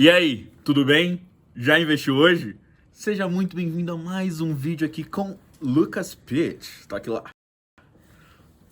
E aí, tudo bem? Já investiu hoje? Seja muito bem-vindo a mais um vídeo aqui com Lucas Pitt. Tá aqui lá.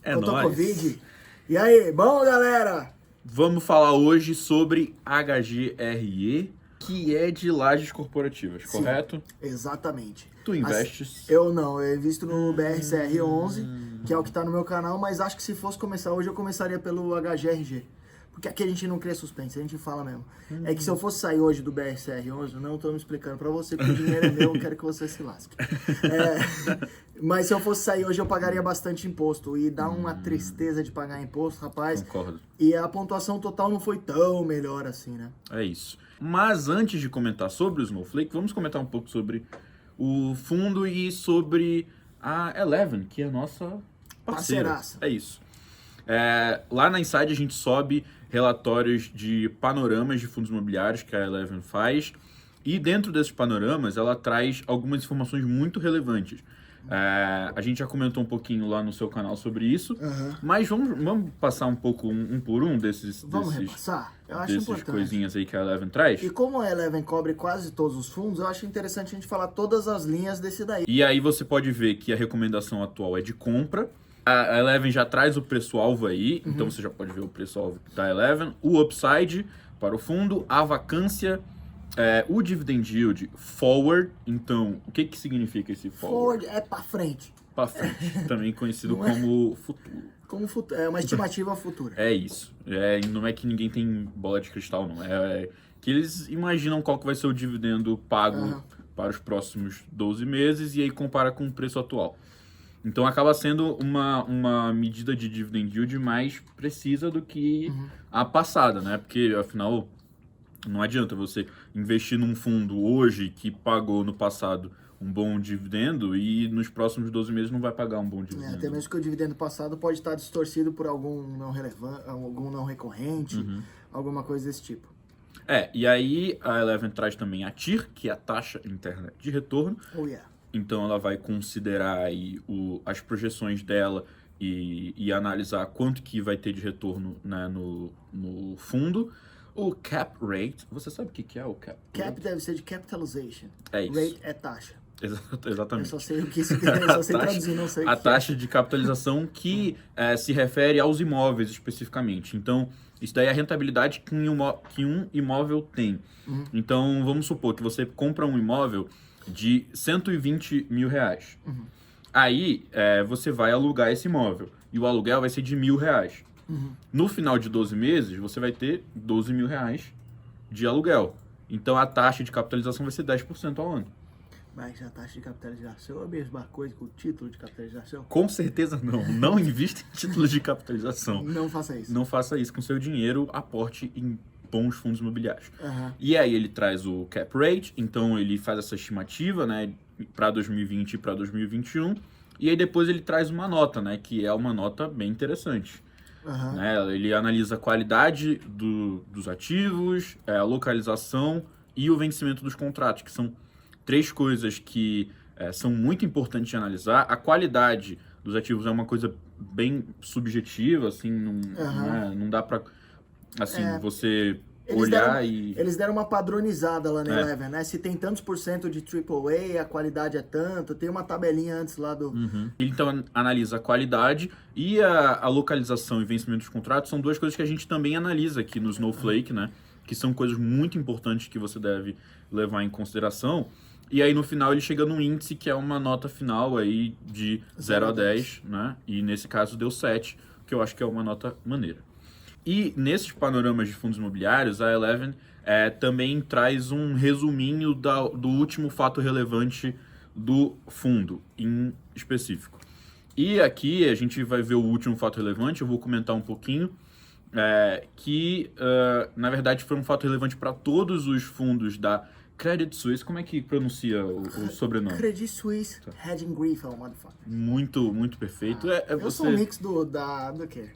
É Contou nóis. Covid. E aí, bom, galera? Vamos falar hoje sobre HGRE, que é de lajes corporativas, Sim, correto? Exatamente. Tu investes? Eu não, eu invisto no BRCR11, que é o que tá no meu canal, mas acho que se fosse começar hoje, eu começaria pelo HGRG. Porque aqui a gente não cria suspense, a gente fala mesmo. É que se eu fosse sair hoje do BRCR11, não tô me explicando pra você, porque o dinheiro é meu, eu quero que você se lasque. Mas se eu fosse sair hoje, eu pagaria bastante imposto. E dá uma tristeza de pagar imposto, rapaz. Concordo. E a pontuação total não foi tão melhor assim, né? É isso. Mas antes de comentar sobre o Snowflake, vamos comentar um pouco sobre o fundo e sobre a Eleven, que é a nossa parceira. Parceiraça. É isso. Lá na Inside a gente sobe relatórios de panoramas de fundos imobiliários que a Eleven faz. E dentro desses panoramas ela traz algumas informações muito relevantes. A gente já comentou um pouquinho lá no seu canal sobre isso, mas vamos passar um pouco um por um desses Repassar? Eu acho desses importante. coisinhas aí que a Eleven traz. E como a Eleven cobre quase todos os fundos, eu acho interessante a gente falar todas as linhas desse daí. E aí você pode ver que a recomendação atual é de compra. A Eleven já traz o preço-alvo aí, então você já pode ver o preço-alvo da Eleven. O upside para o fundo, a vacância, o dividend yield forward. Então, o que significa esse forward? Forward é pra frente. Para frente, também conhecido como futuro. Como é uma estimativa futura. É isso. Não é que ninguém tem bola de cristal, não. É que eles imaginam qual que vai ser o dividendo pago para os próximos 12 meses e aí compara com o preço atual. Então acaba sendo uma medida de dividend yield mais precisa do que a passada, né? Porque afinal não adianta você investir num fundo hoje que pagou no passado um bom dividendo e nos próximos 12 meses não vai pagar um bom dividendo. Até mesmo que o dividendo passado pode estar distorcido por algum não recorrente, alguma coisa desse tipo. E aí a Eleven traz também a TIR, que é a taxa interna de retorno. Oh, yeah. Então ela vai considerar aí as projeções dela e analisar quanto que vai ter de retorno, né, no fundo. O cap rate, você sabe o que é o cap rate? Cap deve ser de capitalization. É isso. Rate é taxa. Exatamente. Eu só sei o que isso eu só sei traduzir, não sei o que A taxa de capitalização que se refere aos imóveis especificamente. Então, isso daí é a rentabilidade que um imóvel tem. Então, vamos supor que você compra um imóvel de 120 mil reais. Aí, você vai alugar esse imóvel. E o aluguel vai ser de R$1.000. No final de 12 meses, você vai ter 12 mil reais de aluguel. Então, a taxa de capitalização vai ser 10% ao ano. Mas a taxa de capitalização é a mesma coisa que o título de capitalização? Com certeza não. Não invista em títulos de capitalização. Não faça isso. Não faça isso com seu dinheiro, aporte em bons fundos imobiliários. E aí ele traz o cap rate, então ele faz essa estimativa, né, para 2020 e para 2021. E aí depois ele traz uma nota, né, que é uma nota bem interessante. Né? Ele analisa a qualidade dos ativos, a localização e o vencimento dos contratos, que são três coisas que são muito importantes de analisar. A qualidade dos ativos é uma coisa bem subjetiva, assim, não dá pra assim, você olhar Eles deram uma padronizada lá na Eleven, né? Se tem tantos por cento de AAA, a qualidade é tanto, tem uma tabelinha antes lá do... Ele então analisa a qualidade e a localização e vencimento dos contratos são duas coisas que a gente também analisa aqui no Snowflake, né? Que são coisas muito importantes que você deve levar em consideração. E aí no final ele chega num índice que é uma nota final aí de 0 a 10, né? E nesse caso deu 7, que eu acho que é uma nota maneira. E nesses panoramas de fundos imobiliários, a Eleven também traz um resuminho do último fato relevante do fundo em específico. E aqui a gente vai ver o último fato relevante, eu vou comentar um pouquinho, que na verdade foi um fato relevante para todos os fundos da Credit Suisse. Como é que pronuncia o sobrenome? Credit Suisse, Hedging Griffin, motherfucker. Muito, muito perfeito. Eu sou um mix do quê?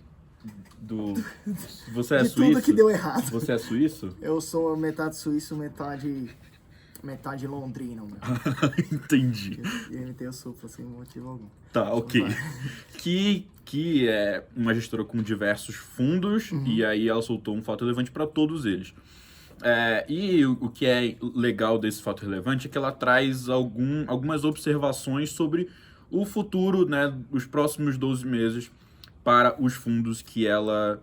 Você é de suíço? tudo que deu errado. Você é suíço? Eu sou metade suíço, metade londrino, meu. Entendi. E eu sou sem motivo algum. Tá, ok. Que é uma gestora com diversos fundos e aí ela soltou um fato relevante para todos eles. E o que é legal desse fato relevante é que ela traz algumas observações sobre o futuro, né, os próximos 12 meses para os fundos que ela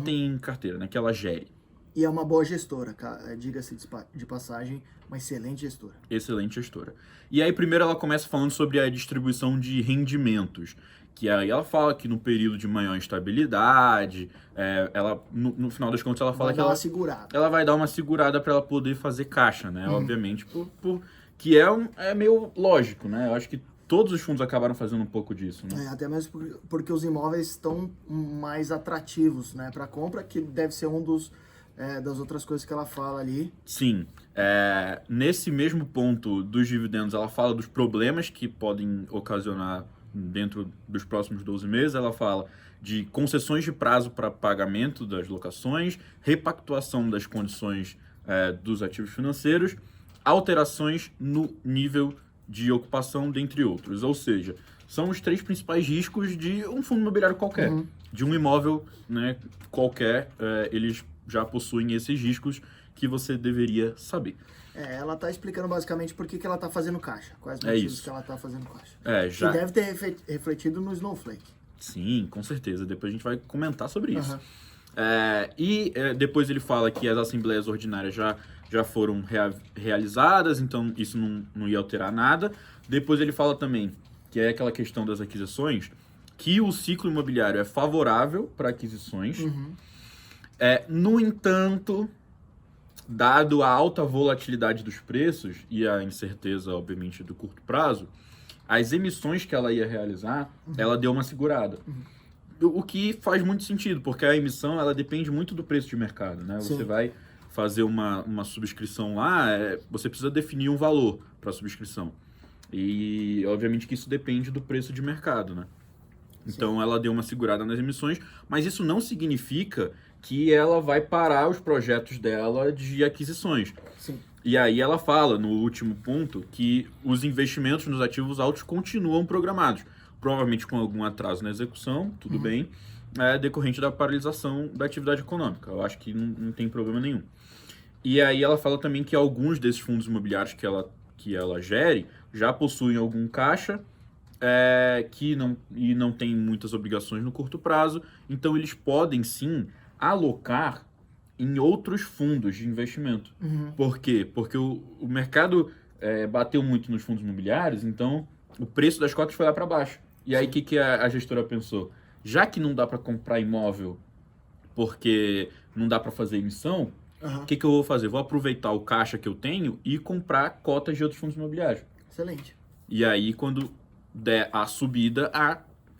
tem em carteira, né, que ela gere. E é uma boa gestora, diga-se de passagem, uma excelente gestora. Excelente gestora. E aí, primeiro, ela começa falando sobre a distribuição de rendimentos. Que aí ela fala que no período de maior instabilidade, ela, no final das contas, ela fala que ela vai dar uma segurada para ela poder fazer caixa, né? Obviamente, que é meio lógico, né? Eu acho que todos os fundos acabaram fazendo um pouco disso, né? Até mesmo porque os imóveis estão mais atrativos, né, para compra, que deve ser das outras coisas que ela fala ali. Sim. Nesse mesmo ponto dos dividendos, ela fala dos problemas que podem ocasionar dentro dos próximos 12 meses. Ela fala de concessões de prazo para pagamento das locações, repactuação das condições dos ativos financeiros, alterações no nível de ocupação, dentre outros. Ou seja, são os 3 principais riscos de um fundo imobiliário qualquer, de um imóvel, né, qualquer. Eles já possuem esses riscos que você deveria saber. Ela está explicando basicamente por que ela está fazendo caixa, quais motivos que ela está fazendo caixa. Já... E deve ter refletido no Snowflake. Sim, com certeza. Depois a gente vai comentar sobre isso. Depois ele fala que as assembleias ordinárias já foram realizadas, então isso não ia alterar nada. Depois ele fala também que é aquela questão das aquisições, que o ciclo imobiliário é favorável para aquisições. No entanto, dado a alta volatilidade dos preços e a incerteza, obviamente, do curto prazo, as emissões que ela ia realizar, ela deu uma segurada. O que faz muito sentido, porque a emissão ela depende muito do preço de mercado, né? Sim. Você vai fazer uma subscrição lá, você precisa definir um valor para a subscrição. E, obviamente, que isso depende do preço de mercado, né? Então, sim, ela deu uma segurada nas emissões, mas isso não significa que ela vai parar os projetos dela de aquisições. Sim. E aí ela fala, no último ponto, que os investimentos nos ativos altos continuam programados. Provavelmente com algum atraso na execução, tudo bem, decorrente da paralisação da atividade econômica. Eu acho que não tem problema nenhum. E aí ela fala também que alguns desses fundos imobiliários que ela gere já possuem algum caixa, que não tem muitas obrigações no curto prazo, então eles podem sim alocar em outros fundos de investimento. Por quê? Porque o mercado bateu muito nos fundos imobiliários, então o preço das cotas foi lá para baixo. E aí o que a gestora pensou? Já que não dá para comprar imóvel porque não dá para fazer emissão, o que eu vou fazer? Vou aproveitar o caixa que eu tenho e comprar cotas de outros fundos imobiliários. Excelente. E aí, quando der a subida,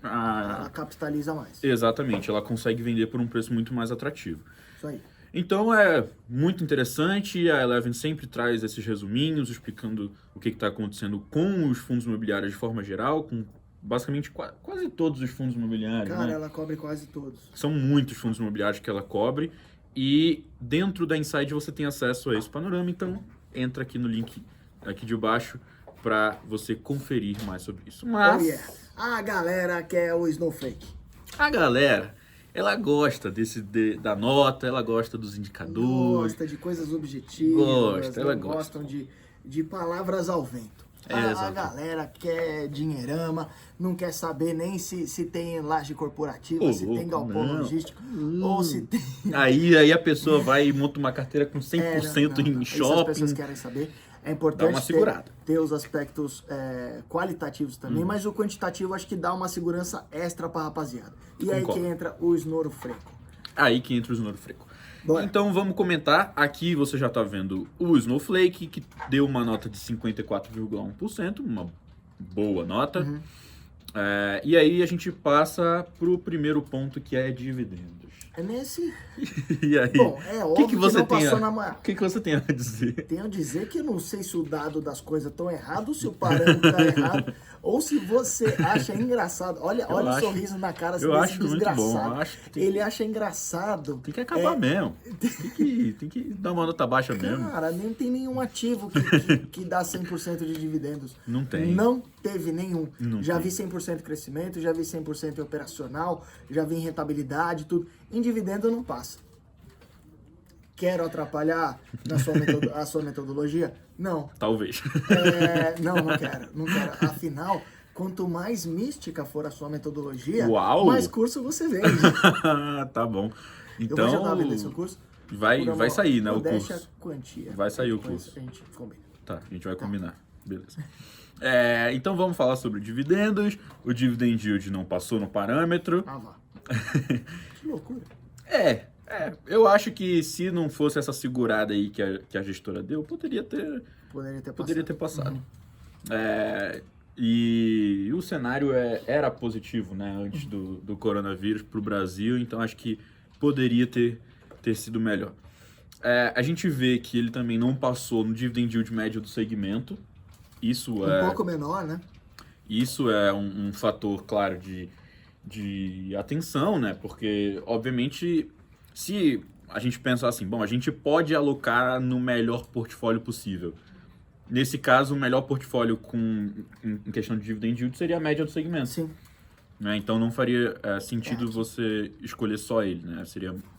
ela capitaliza mais. Exatamente, ela consegue vender por um preço muito mais atrativo. Isso aí. Então é muito interessante, a Eleven sempre traz esses resuminhos explicando o que está acontecendo com os fundos imobiliários de forma geral, com basicamente quase todos os fundos imobiliários. Cara, né? Ela cobre quase todos. São muitos fundos imobiliários que ela cobre e dentro da Inside você tem acesso a esse panorama, então entra aqui no link aqui de baixo para você conferir mais sobre isso. Mas a galera quer o Snowflake. A galera, ela gosta da nota, ela gosta dos indicadores. Gosta de coisas objetivas. Ela gostam de palavras ao vento. A galera quer dinheirama, não quer saber nem se tem laje corporativa, se tem galpão logístico, ou se tem... Aí a pessoa vai e monta uma carteira com 100% em shopping. Isso as pessoas querem saber. É importante ter os aspectos qualitativos também, mas o quantitativo acho que dá uma segurança extra pra rapaziada. E aí que entra o Snowfreco. Aí que entra o Snowfreco. Bora. Então vamos comentar. Aqui você já está vendo o Snowflake, que deu uma nota de 54,1%, uma boa nota. E aí a gente passa pro primeiro ponto, que é dividendos. É nesse... E aí? Bom, é óbvio que não passou na mão. O que você tem a dizer? Tenho a dizer que eu não sei se o dado das coisas estão errado, ou se o parâmetro está errado, ou se você acha engraçado. Olha o sorriso na cara desse desgraçado. Muito bom. Ele acha engraçado. Tem que acabar mesmo. Tem que dar uma nota baixa mesmo. Cara, nem tem nenhum ativo que dá 100% de dividendos. Não tem. Não teve nenhum. Já vi 100% crescimento, já vi 100% operacional, já vi em rentabilidade, tudo. Em dividendo não passa. Quero atrapalhar a sua metodologia? Não. Talvez. Não quero. Não quero. Afinal, quanto mais mística for a sua metodologia, Uau! mais curso você vende. Tá bom. Eu Então, vou ajudar a vender seu curso. vai sair, né, o Modéstia curso. quantia. Vai sair o Depois curso. A gente combina. Tá, a gente vai combinar. Beleza. Então vamos falar sobre dividendos. O dividend yield não passou no parâmetro. Ah, vá. Que loucura. Eu acho que se não fosse essa segurada aí que a gestora deu, poderia ter passado. Uhum. E o cenário era positivo, né, antes do coronavírus para o Brasil, então acho que poderia ter sido melhor. A gente vê que ele também não passou no dividend yield médio do segmento. Isso Um pouco menor, né? Isso é um fator, claro, de atenção, né? Porque, obviamente, se a gente pensar assim, bom, a gente pode alocar no melhor portfólio possível. Nesse caso, o melhor portfólio em questão de dividend yield seria a média do segmento. Sim. Né? Então não faria sentido você escolher só ele, né?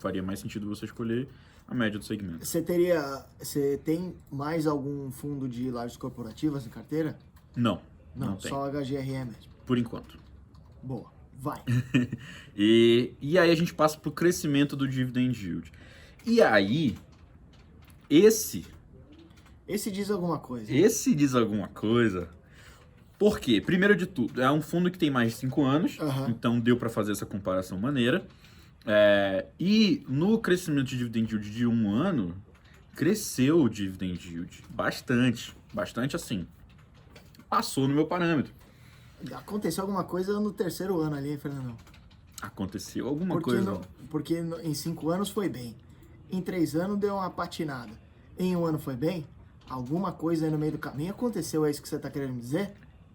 Faria mais sentido você escolher a média do segmento. Você tem mais algum fundo de lajes corporativas em carteira? Não tem. Só HGRE mesmo. Por enquanto. Boa, vai. E aí a gente passa para o crescimento do dividend yield. E aí, esse diz alguma coisa. Esse diz alguma coisa. Por quê? Primeiro de tudo, é um fundo que tem mais de 5 anos, então deu para fazer essa comparação maneira. E no crescimento de dividend yield de 1 ano, cresceu o dividend yield bastante assim. Passou no meu parâmetro. Aconteceu alguma coisa no terceiro ano ali, Fernando? Aconteceu alguma coisa. Porque em 5 anos foi bem. Em 3 anos deu uma patinada. Em 1 ano foi bem? Alguma coisa aí no meio do caminho aconteceu, é isso que você está querendo dizer?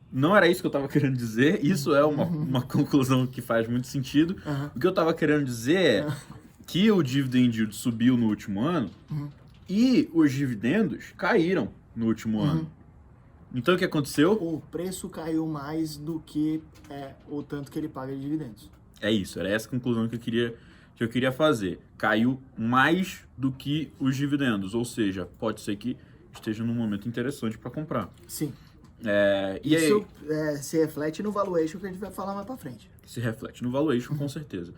Não era isso que eu estava querendo dizer, isso é uma conclusão que faz muito sentido. O que eu estava querendo dizer é que o dividend yield subiu no último ano e os dividendos caíram no último ano. Então o que aconteceu? O preço caiu mais do que o tanto que ele paga de dividendos. É isso, era essa a conclusão que eu queria fazer. Caiu mais do que os dividendos, ou seja, pode ser que esteja num momento interessante para comprar. Sim. E isso aí, se reflete no valuation que a gente vai falar mais para frente. Se reflete no valuation, com certeza.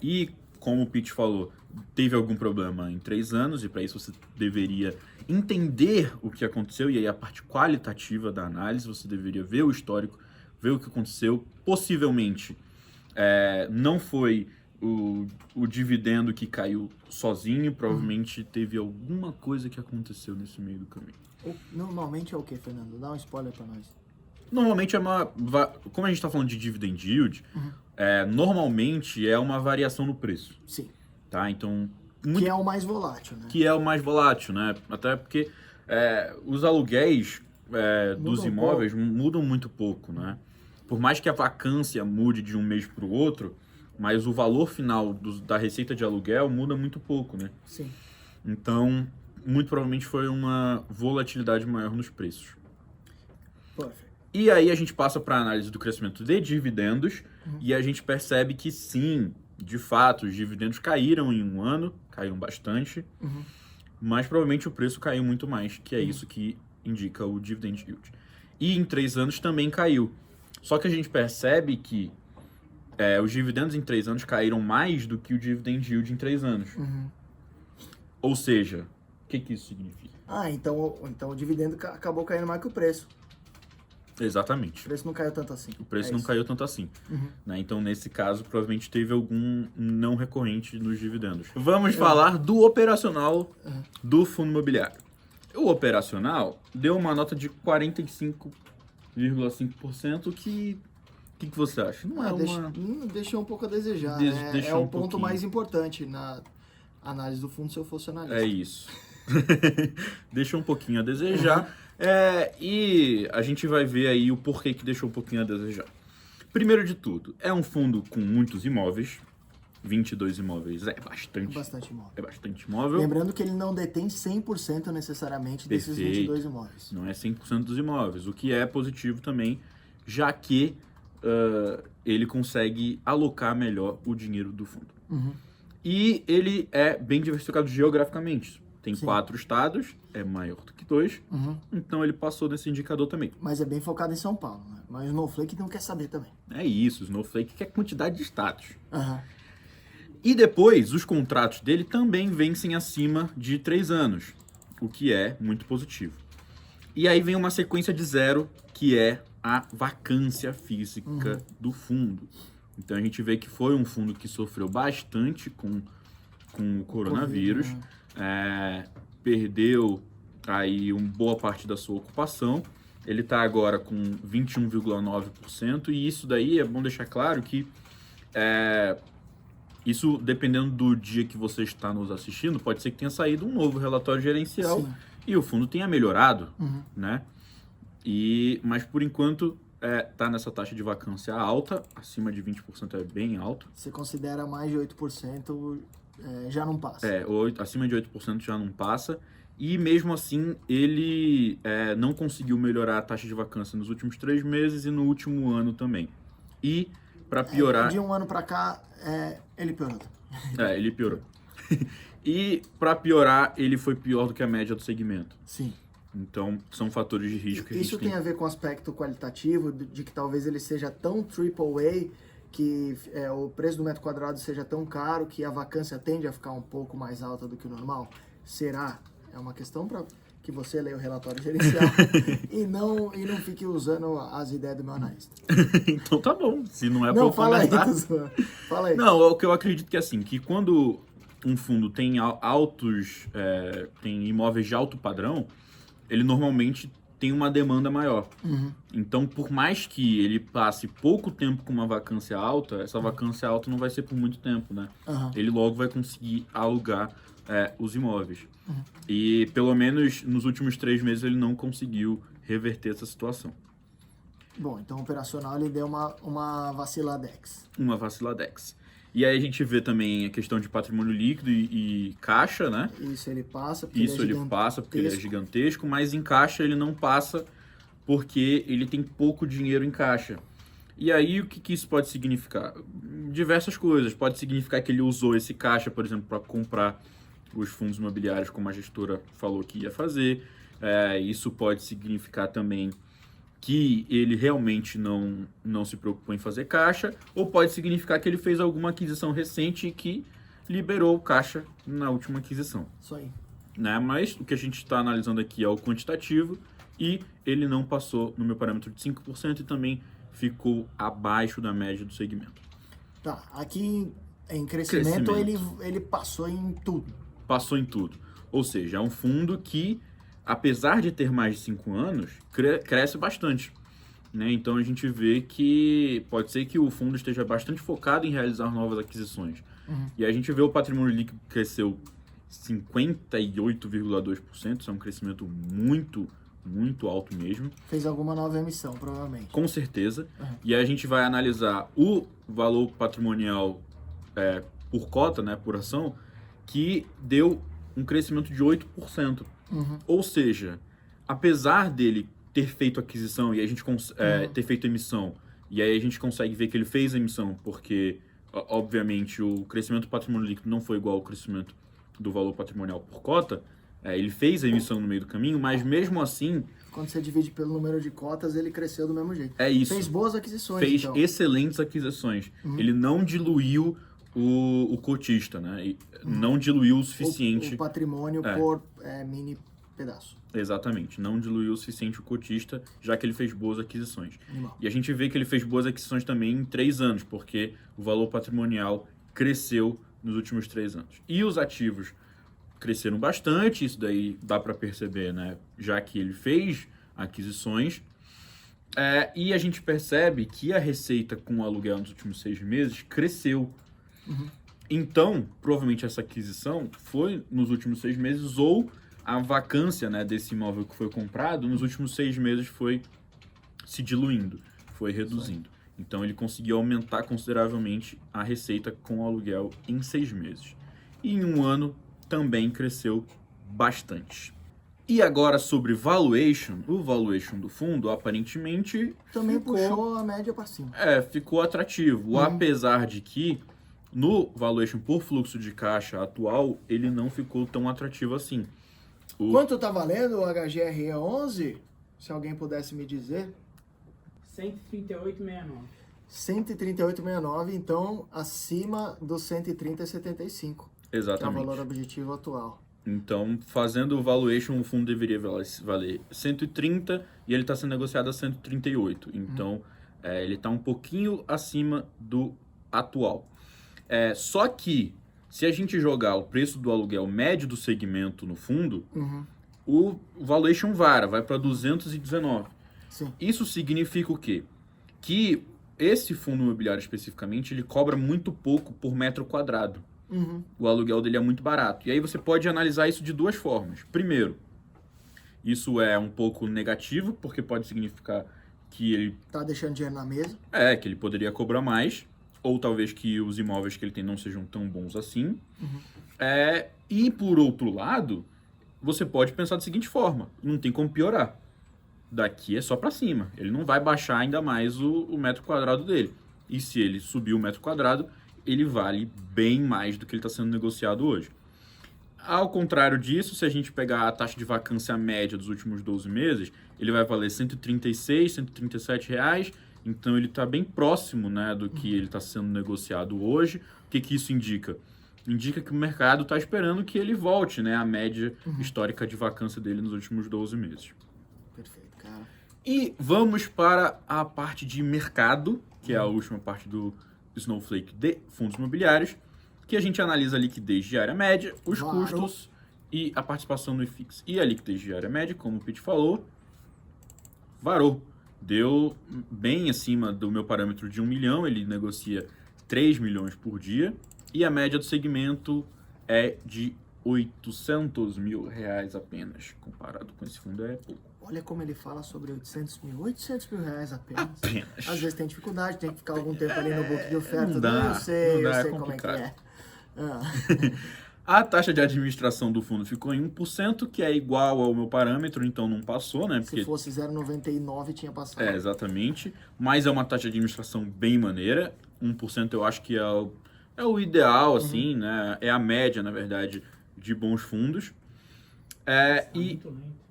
E como o Pete falou, teve algum problema em 3 anos, e para isso você deveria entender o que aconteceu, e aí a parte qualitativa da análise, você deveria ver o histórico, ver o que aconteceu. Possivelmente, não foi o dividendo que caiu sozinho, provavelmente teve alguma coisa que aconteceu nesse meio do caminho. Normalmente é o que, Fernando? Dá um spoiler para nós. Normalmente como a gente está falando de dividend yield, normalmente é uma variação no preço. Sim. Tá? Então, que é o mais volátil, né? Que é o mais volátil, né? Até porque os aluguéis dos imóveis mudam muito pouco, né? Por mais que a vacância mude de um mês para o outro, mas o valor final da receita de aluguel muda muito pouco, né? Sim. Então, muito provavelmente foi uma volatilidade maior nos preços. Perfeito. E aí a gente passa para a análise do crescimento de dividendos e a gente percebe que sim, de fato, os dividendos caíram em 1 ano, caíram bastante, mas provavelmente o preço caiu muito mais, que é isso que indica o dividend yield. E em 3 anos também caiu. Só que a gente percebe que os dividendos em 3 anos caíram mais do que o dividend yield em 3 anos. Ou seja, o que isso significa? Então o dividendo acabou caindo mais que o preço. Exatamente. O preço não caiu tanto assim. O preço não caiu tanto assim. Né? Então, nesse caso, provavelmente teve algum não recorrente nos dividendos. Vamos falar do operacional do fundo imobiliário. O operacional deu uma nota de 45,5%, que você acha? Não é deixou um pouco a desejar. É o ponto mais importante na análise do fundo, se eu fosse analista. É isso. Deixou um pouquinho a desejar. E a gente vai ver aí o porquê que deixou um pouquinho a desejar. Primeiro de tudo, é um fundo com muitos imóveis. 22 imóveis é bastante. É bastante imóvel. Lembrando que ele não detém 100% necessariamente desses 22 imóveis. Não é 100% dos imóveis, o que é positivo também, já que ele consegue alocar melhor o dinheiro do fundo. E ele é bem diversificado geograficamente. Tem Sim. 4 estados, é maior do que 2, então ele passou nesse indicador também. Mas é bem focado em São Paulo, né? Mas o Snowflake não quer saber também. É isso, o Snowflake quer quantidade de estados. Aham. E depois, os contratos dele também vencem acima de 3 anos, o que é muito positivo. E aí vem uma sequência de 0, que é a vacância física do fundo. Então a gente vê que foi um fundo que sofreu bastante com o coronavírus, perdeu aí uma boa parte da sua ocupação. Ele está agora com 21,9%, e isso daí é bom deixar claro que isso, dependendo do dia que você está nos assistindo, pode ser que tenha saído um novo relatório gerencial. Sim. E o fundo tenha melhorado, né? Mas por enquanto tá nessa taxa de vacância alta, acima de 20% é bem alto. Você considera mais de 8%, já não passa. Acima de 8% já não passa. E mesmo assim, ele não conseguiu melhorar a taxa de vacância nos últimos 3 meses e no último ano também. E para piorar... De um ano para cá, ele piorou. ele piorou. E para piorar, ele foi pior do que a média do segmento. Sim. Então, são fatores de risco que a gente Isso tem a ver com o aspecto qualitativo, de que talvez ele seja tão AAA, que o preço do metro quadrado seja tão caro, que a vacância tende a ficar um pouco mais alta do que o normal? Será? É uma questão para que você leia o relatório gerencial e não fique usando as ideias do meu analista. Então tá bom, se não é para Não, eu fala aí, comentar... fala aí. Não, o que eu acredito que é assim, que quando um fundo tem tem imóveis de alto padrão, ele normalmente tem uma demanda maior. Então, por mais que ele passe pouco tempo com uma vacância alta, essa vacância alta não vai ser por muito tempo, né? Ele logo vai conseguir alugar os imóveis. E, pelo menos, nos últimos 3 meses, ele não conseguiu reverter essa situação. Bom, então o operacional ele deu uma vaciladex. Uma vaciladex. E aí a gente vê também a questão de patrimônio líquido e caixa, né? Isso ele passa porque ele é gigantesco, mas em caixa ele não passa porque ele tem pouco dinheiro em caixa. E aí o que isso pode significar? Diversas coisas. Pode significar que ele usou esse caixa, por exemplo, para comprar os fundos imobiliários, como a gestora falou que ia fazer. Isso pode significar também que ele realmente não se preocupou em fazer caixa, ou pode significar que ele fez alguma aquisição recente e que liberou o caixa na última aquisição. Isso aí. Né? Mas o que a gente está analisando aqui é o quantitativo, e ele não passou no meu parâmetro de 5% e também ficou abaixo da média do segmento. Tá, aqui em crescimento. Ele passou em tudo. Passou em tudo. Ou seja, é um fundo que, apesar de ter mais de 5 anos, cresce bastante. Né? Então a gente vê que pode ser que o fundo esteja bastante focado em realizar novas aquisições. E a gente vê o patrimônio líquido que cresceu 58,2%, isso é um crescimento muito, muito alto mesmo. Fez alguma nova emissão, provavelmente. Com certeza. E aí a gente vai analisar o valor patrimonial por cota, né, por ação, que deu um crescimento de 8%. Ou seja, apesar dele ter feito aquisição e a gente ter feito emissão, e aí a gente consegue ver que ele fez a emissão, porque, obviamente, o crescimento do patrimônio líquido não foi igual ao crescimento do valor patrimonial por cota, ele fez a emissão no meio do caminho, mas mesmo assim... Quando você divide pelo número de cotas, ele cresceu do mesmo jeito. É isso. Fez boas aquisições, Fez então. excelentes aquisições. Ele não diluiu o cotista, né? E não diluiu o suficiente... O patrimônio por mini pedaço. Exatamente. Não diluiu o suficiente o cotista, já que ele fez boas aquisições. Animal. E a gente vê que ele fez boas aquisições também em 3 anos, porque o valor patrimonial cresceu nos últimos 3 anos. E os ativos cresceram bastante, isso daí dá para perceber, né? Já que ele fez aquisições. E a gente percebe que a receita com o aluguel nos últimos 6 meses cresceu. Então, provavelmente essa aquisição foi nos últimos 6 meses, ou a vacância, né, desse imóvel que foi comprado nos últimos 6 meses foi se diluindo, foi reduzindo. Então ele conseguiu aumentar consideravelmente a receita com o aluguel em 6 meses. E em um ano também cresceu bastante. E agora sobre valuation, o valuation do fundo aparentemente Também ficou, puxou a média para cima. ficou atrativo, apesar de que No valuation por fluxo de caixa atual, ele não ficou tão atrativo assim. Quanto tá valendo o HGRE 11? Se alguém pudesse me dizer. 138,69. 138,69, então acima dos 130,75. Que é o Exatamente. valor objetivo atual. Então, fazendo o valuation, o fundo deveria valer 130 e ele está sendo negociado a 138. Então, ele está um pouquinho acima do atual. Só que, se a gente jogar o preço do aluguel médio do segmento no fundo, o valuation vai para 219. Sim. Isso significa o quê? Que esse fundo imobiliário especificamente, ele cobra muito pouco por metro quadrado. O aluguel dele é muito barato. E aí você pode analisar isso de duas formas. Primeiro, isso é um pouco negativo, porque pode significar que ele... Tá deixando dinheiro na mesa. que ele poderia cobrar mais, ou talvez que os imóveis que ele tem não sejam tão bons assim. E por outro lado, você pode pensar da seguinte forma, não tem como piorar. Daqui é só para cima. Ele não vai baixar ainda mais o metro quadrado dele. E se ele subir o metro quadrado, ele vale bem mais do que ele está sendo negociado hoje. Ao contrário disso, se a gente pegar a taxa de vacância média dos últimos 12 meses, ele vai valer R$ 136, R$ 137 reais. Então ele está bem próximo, né, do que ele está sendo negociado hoje. O que isso indica? Indica que o mercado está esperando que ele volte, né, à média histórica de vacância dele nos últimos 12 meses. Perfeito, cara. E vamos para a parte de mercado, que é a última parte do Snowflake de fundos imobiliários, que a gente analisa a liquidez diária média, os custos e a participação no IFIX. E a liquidez diária média, como o Pete falou, varou. Deu bem acima do meu parâmetro de 1 milhão, ele negocia 3 milhões por dia. E a média do segmento é de 800 mil reais apenas. Comparado com esse fundo é pouco. Olha como ele fala sobre 800 mil reais apenas. Apenas. Às vezes tem dificuldade, tem que ficar algum tempo ali no book de oferta. Não dá, Eu sei é como é que complicado. é. A taxa de administração do fundo ficou em 1%, que é igual ao meu parâmetro, então não passou, né? Se fosse 0,99 tinha passado. Exatamente. Mas é uma taxa de administração bem maneira. 1% eu acho que é o ideal, assim, né? É a média, na verdade, de bons fundos. Muito lento.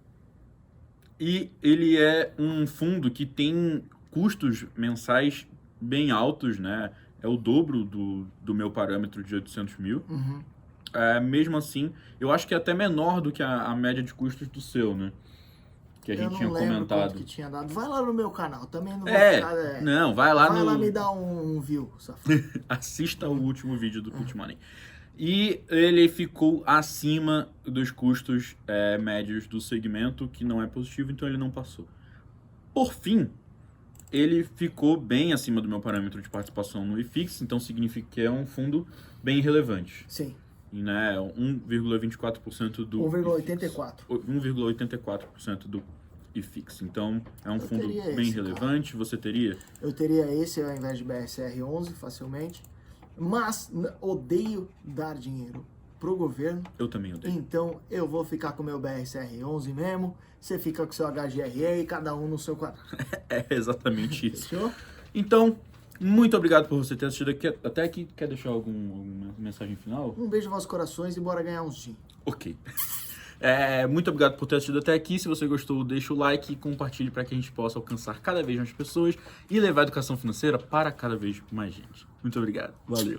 E ele é um fundo que tem custos mensais bem altos, né? É o dobro do meu parâmetro de 800 mil. Mesmo assim, eu acho que é até menor do que a média de custos do seu, né? Que a gente tinha Eu não lembro comentado. quanto que tinha dado. Vai lá no meu canal, também não vou Não, vai lá Vai no... lá me dar um view, safado. Assista o último vídeo do Put Money. E ele ficou acima dos custos médios do segmento, que não é positivo, então ele não passou. Por fim, ele ficou bem acima do meu parâmetro de participação no IFIX, então significa que é um fundo bem relevante. Sim. Né? 1,24% do 1,84. 1,84% do IFIX. Então, é um fundo teria bem esse, relevante. Você teria? Eu teria esse ao invés de BSR 11 facilmente, mas odeio dar dinheiro pro governo. Eu também odeio. Então eu vou ficar com o meu BSR 11 mesmo, você fica com o seu HGRE e cada um no seu quadrado. É exatamente isso. Fechou? Então, muito obrigado por você ter assistido aqui, até aqui. Quer deixar alguma mensagem final? Um beijo nos vossos corações e bora ganhar uns gin. Ok. Muito obrigado por ter assistido até aqui. Se você gostou, deixa o like e compartilhe para que a gente possa alcançar cada vez mais pessoas e levar a educação financeira para cada vez mais gente. Muito obrigado. Valeu.